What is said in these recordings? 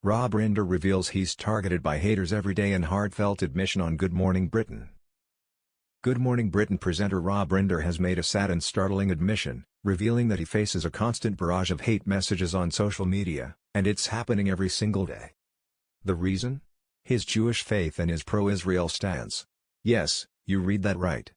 Rinder reveals he's targeted by haters every day in heartfelt admission on Good Morning Britain. Good Morning Britain presenter Rinder has made a sad and startling admission, revealing that he faces a constant barrage of hate messages on social media, and it's happening every single day. The reason? His Jewish faith and his pro-Israel stance. Yes, you read that right.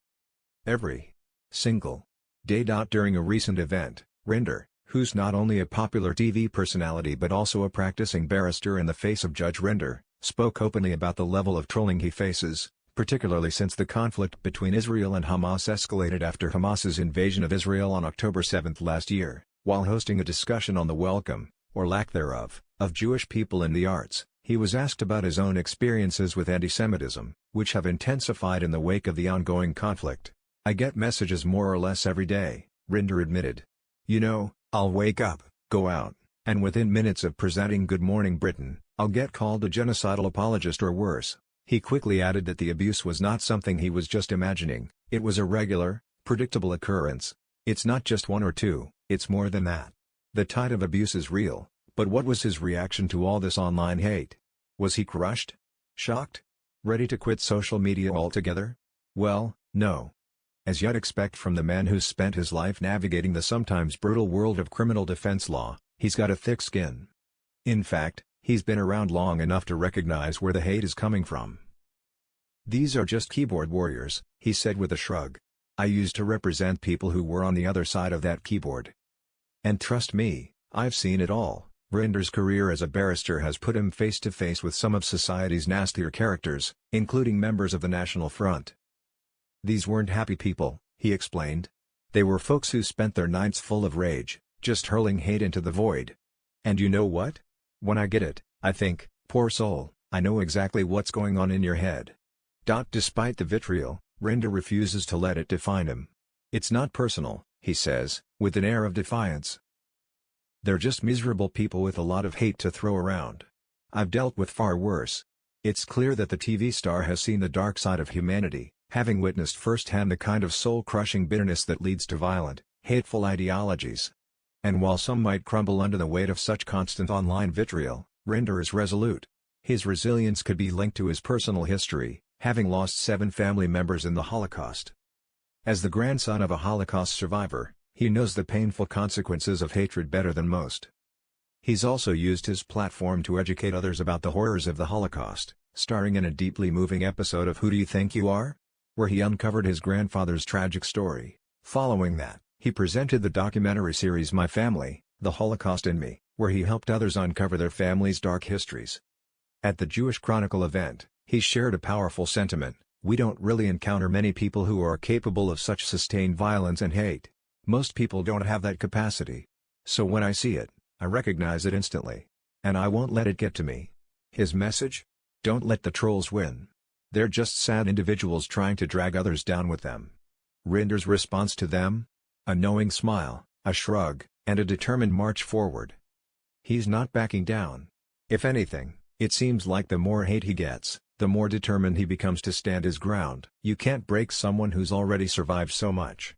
Every single day. During a recent event, Rinder, who's not only a popular TV personality but also a practicing barrister in the face of Judge Rinder, spoke openly about the level of trolling he faces, particularly since the conflict between Israel and Hamas escalated after Hamas's invasion of Israel on October 7 last year. While hosting a discussion on the welcome, or lack thereof, of Jewish people in the arts, he was asked about his own experiences with antisemitism, which have intensified in the wake of the ongoing conflict. "I get messages more or less every day," Rinder admitted. "You know, I'll wake up, go out, and within minutes of presenting Good Morning Britain, I'll get called a genocidal apologist or worse." He quickly added that the abuse was not something he was just imagining, it was a regular, predictable occurrence. "It's not just one or two, it's more than that. The tide of abuse is real." But what was his reaction to all this online hate? Was he crushed? Shocked? Ready to quit social media altogether? Well, no. As yet, expect from the man who's spent his life navigating the sometimes brutal world of criminal defense law, he's got a thick skin. In fact, he's been around long enough to recognize where the hate is coming from. "These are just keyboard warriors," he said with a shrug. "I used to represent people who were on the other side of that keyboard. And trust me, I've seen it all." Rinder's career as a barrister has put him face to face with some of society's nastier characters, including members of the National Front. "These weren't happy people," he explained. "They were folks who spent their nights full of rage, just hurling hate into the void. And you know what? When I get it, I think, poor soul, I know exactly what's going on in your head." Despite the vitriol, Rinder refuses to let it define him. "It's not personal," he says, with an air of defiance. "They're just miserable people with a lot of hate to throw around. I've dealt with far worse." It's clear that the TV star has seen the dark side of humanity, having witnessed firsthand the kind of soul-crushing bitterness that leads to violent, hateful ideologies. And while some might crumble under the weight of such constant online vitriol, Rinder is resolute. His resilience could be linked to his personal history, having lost 7 family members in the Holocaust. As the grandson of a Holocaust survivor, he knows the painful consequences of hatred better than most. He's also used his platform to educate others about the horrors of the Holocaust, starring in a deeply moving episode of Who Do You Think You Are?, where he uncovered his grandfather's tragic story. Following that, he presented the documentary series My Family, The Holocaust in Me, where he helped others uncover their family's dark histories. At the Jewish Chronicle event, he shared a powerful sentiment: "We don't really encounter many people who are capable of such sustained violence and hate. Most people don't have that capacity. So when I see it, I recognize it instantly. And I won't let it get to me." His message? Don't let the trolls win. They're just sad individuals trying to drag others down with them. Rinder's response to them? A knowing smile, a shrug, and a determined march forward. He's not backing down. If anything, it seems like the more hate he gets, the more determined he becomes to stand his ground. You can't break someone who's already survived so much.